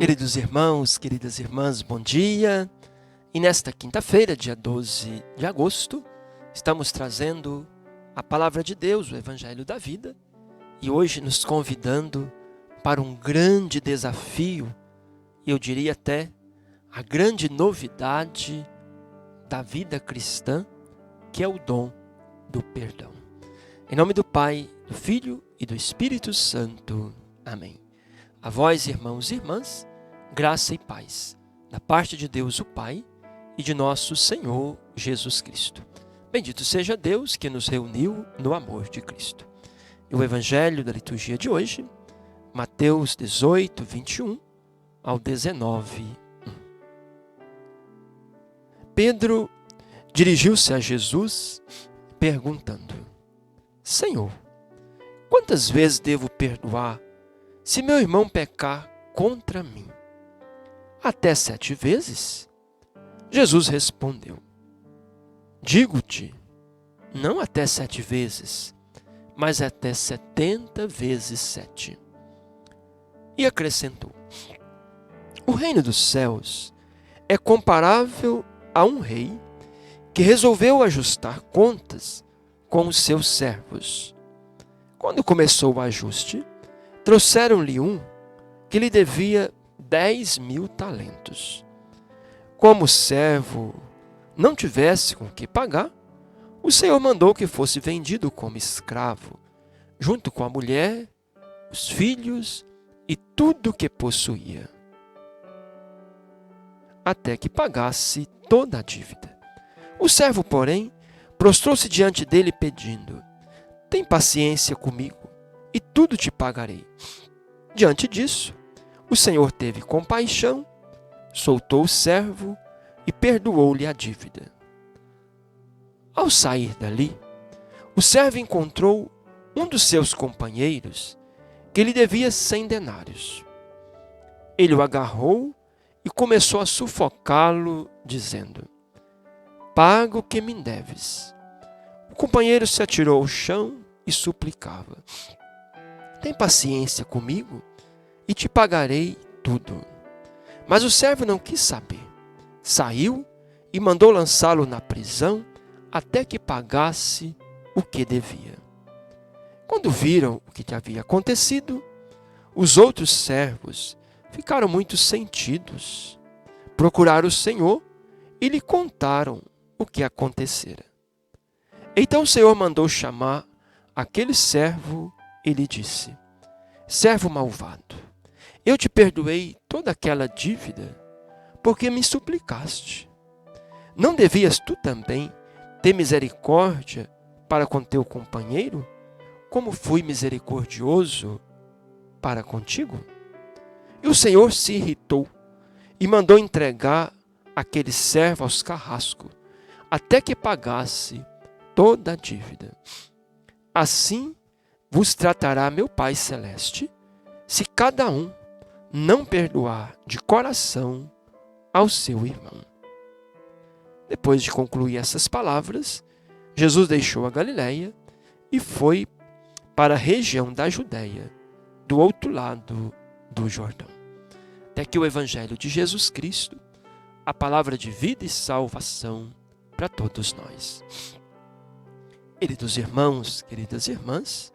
Queridos irmãos, queridas irmãs, bom dia. E nesta quinta-feira, dia 12 de agosto, estamos trazendo a palavra de Deus, o Evangelho da Vida, e hoje nos convidando para um grande desafio, e eu diria até a grande novidade da vida cristã, que é o dom do perdão. Em nome do Pai, do Filho e do Espírito Santo. Amém. A vós, irmãos e irmãs, graça e paz, da parte de Deus o Pai e de nosso Senhor Jesus Cristo. Bendito seja Deus que nos reuniu no amor de Cristo. E o Evangelho da liturgia de hoje, Mateus 18, 21 ao 19, 1. Pedro dirigiu-se a Jesus perguntando: Senhor, quantas vezes devo perdoar se meu irmão pecar contra mim? Até 7 vezes? Jesus respondeu: Digo-te, não até 7 vezes, mas até 70 vezes 7. E acrescentou: O reino dos céus é comparável a um rei que resolveu ajustar contas com os seus servos. Quando começou o ajuste, trouxeram-lhe um que lhe devia 10.000 talentos. Como o servo não tivesse com que pagar, o Senhor mandou que fosse vendido como escravo, junto com a mulher, os filhos e tudo o que possuía, até que pagasse toda a dívida. O servo, porém, prostrou-se diante dele pedindo: Tem paciência comigo, e tudo te pagarei. Diante disso, o Senhor teve compaixão, soltou o servo e perdoou-lhe a dívida. Ao sair dali, o servo encontrou um dos seus companheiros que lhe devia 100 denários. Ele o agarrou e começou a sufocá-lo, dizendo: Paga o que me deves. O companheiro se atirou ao chão e suplicava: Tem paciência comigo e te pagarei tudo. Mas o servo não quis saber. Saiu e mandou lançá-lo na prisão até que pagasse o que devia. Quando viram o que havia acontecido, os outros servos ficaram muito sentidos. Procuraram o Senhor e lhe contaram o que acontecera. Então o Senhor mandou chamar aquele servo e lhe disse: Servo malvado, eu te perdoei toda aquela dívida, porque me suplicaste. Não devias tu também ter misericórdia para com teu companheiro, como fui misericordioso para contigo? E o Senhor se irritou e mandou entregar aquele servo aos carrascos, até que pagasse toda a dívida. Assim vos tratará meu Pai Celeste, se cada um não perdoar de coração ao seu irmão. Depois de concluir essas palavras, Jesus deixou a Galileia e foi para a região da Judéia, do outro lado do Jordão. Até que o Evangelho de Jesus Cristo, a palavra de vida e salvação para todos nós. Queridos irmãos, queridas irmãs,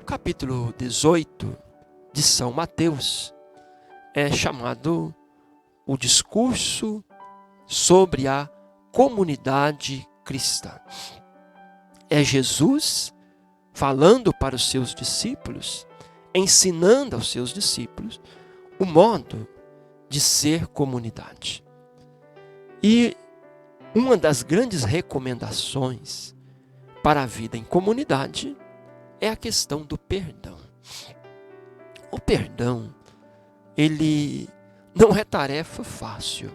o capítulo 18 de São Mateus é chamado o discurso sobre a comunidade cristã. É Jesus falando para os seus discípulos, ensinando aos seus discípulos o modo de ser comunidade. E uma das grandes recomendações para a vida em comunidade é a questão do perdão. O perdão, ele não é tarefa fácil.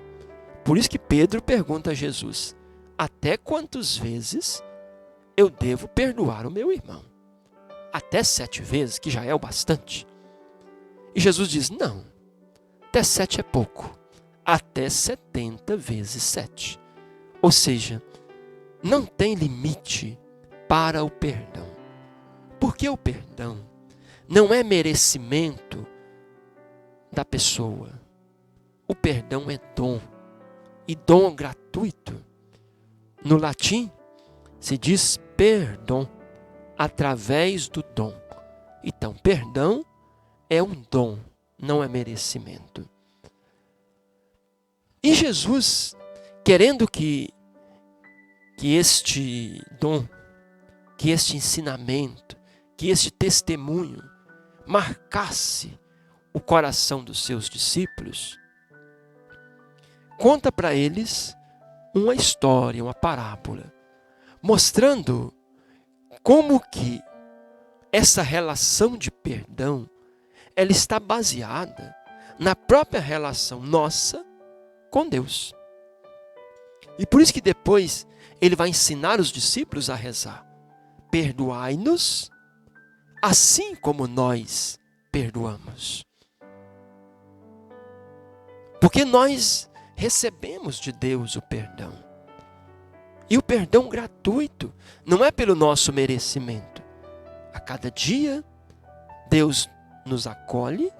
Por isso que Pedro pergunta a Jesus: até quantas vezes eu devo perdoar o meu irmão? Até 7 vezes, que já é o bastante? E Jesus diz: não, até 7 é pouco. Até 70 vezes 7. Ou seja, não tem limite para o perdão. Porque o perdão não é merecimento da pessoa. o perdão é dom, e dom gratuito. No latim, se diz perdão, através do dom. Então, perdão é um dom, não é merecimento. E Jesus, querendo que este dom, que este ensinamento, que este testemunho marcasse o coração dos seus discípulos, conta para eles uma história, uma parábola, mostrando como que essa relação de perdão, ela está baseada na própria relação nossa com Deus. E por isso que depois ele vai ensinar os discípulos a rezar: perdoai-nos, assim como nós perdoamos. Porque nós recebemos de Deus o perdão. E o perdão gratuito não é pelo nosso merecimento. A cada dia, Deus nos acolhe,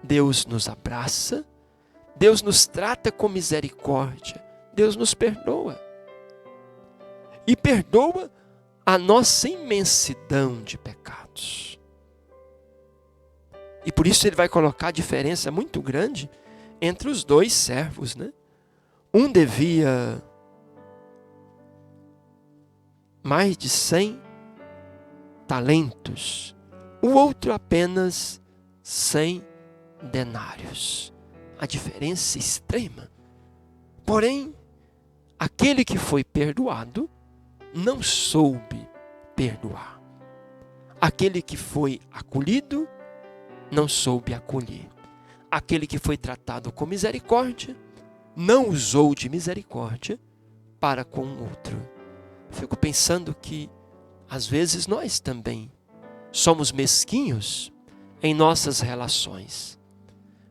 Deus nos abraça, Deus nos trata com misericórdia, Deus nos perdoa. E perdoa a nossa imensidão de pecados. E por isso ele vai colocar a diferença muito grande entre os dois servos, né? Um devia mais de 100 talentos, o outro apenas 100 denários. A diferença extrema. Porém, aquele que foi perdoado não soube perdoar. Aquele que foi acolhido não soube acolher. Aquele que foi tratado com misericórdia não usou de misericórdia para com o outro. Fico pensando que às vezes nós também somos mesquinhos em nossas relações,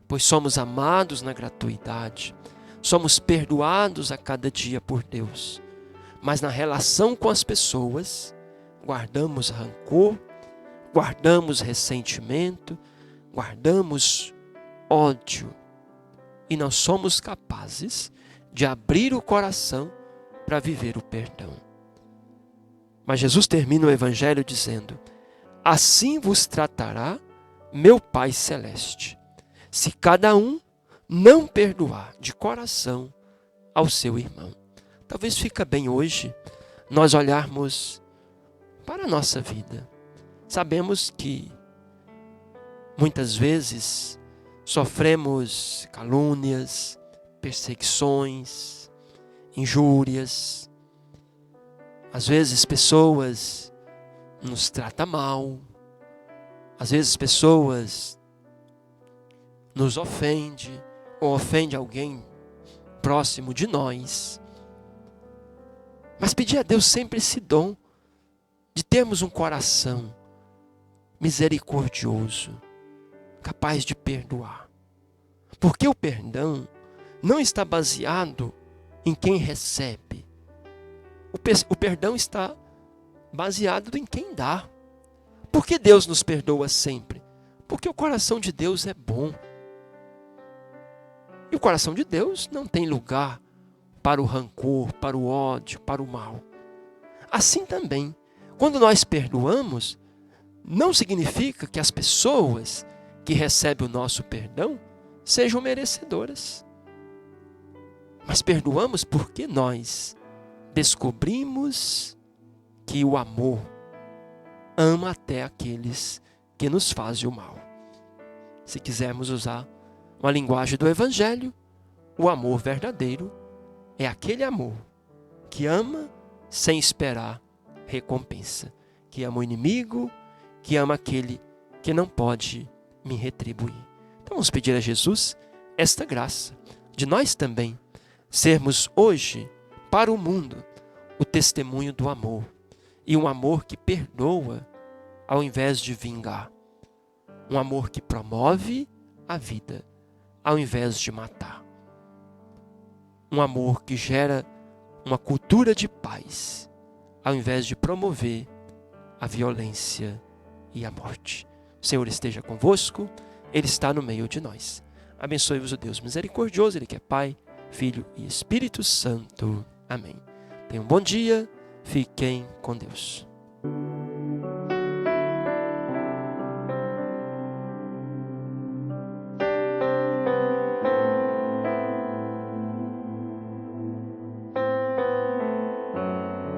pois somos amados na gratuidade, somos perdoados a cada dia por Deus, mas na relação com as pessoas guardamos rancor, guardamos ressentimento, guardamos ódio e não somos capazes de abrir o coração para viver o perdão. Mas Jesus termina o Evangelho dizendo: assim vos tratará meu Pai Celeste, se cada um não perdoar de coração ao seu irmão. Talvez fica bem hoje nós olharmos para a nossa vida. Sabemos que muitas vezes sofremos calúnias, perseguições, injúrias. Às vezes pessoas nos tratam mal. Às vezes pessoas nos ofendem ou ofendem alguém próximo de nós. Mas pedir a Deus sempre esse dom de termos um coração misericordioso, capaz de perdoar. Porque o perdão não está baseado em quem recebe. O perdão está baseado em quem dá. Por que Deus nos perdoa sempre? Porque o coração de Deus é bom. E o coração de Deus não tem lugar para o rancor, para o ódio, para o mal. Assim também, quando nós perdoamos, não significa que as pessoas que recebem o nosso perdão sejam merecedoras. Mas perdoamos porque nós descobrimos que o amor ama até aqueles que nos fazem o mal. Se quisermos usar uma linguagem do Evangelho, o amor verdadeiro é aquele amor que ama sem esperar recompensa, que ama o inimigo, que ama aquele que não pode me retribuir. Então vamos pedir a Jesus esta graça de nós também sermos hoje para o mundo o testemunho do amor, e um amor que perdoa ao invés de vingar, um amor que promove a vida ao invés de matar, um amor que gera uma cultura de paz ao invés de promover a violência e a morte. O Senhor esteja convosco, Ele está no meio de nós. Abençoe-vos o Deus misericordioso, Ele que é Pai, Filho e Espírito Santo. Amém. Tenham um bom dia, fiquem com Deus.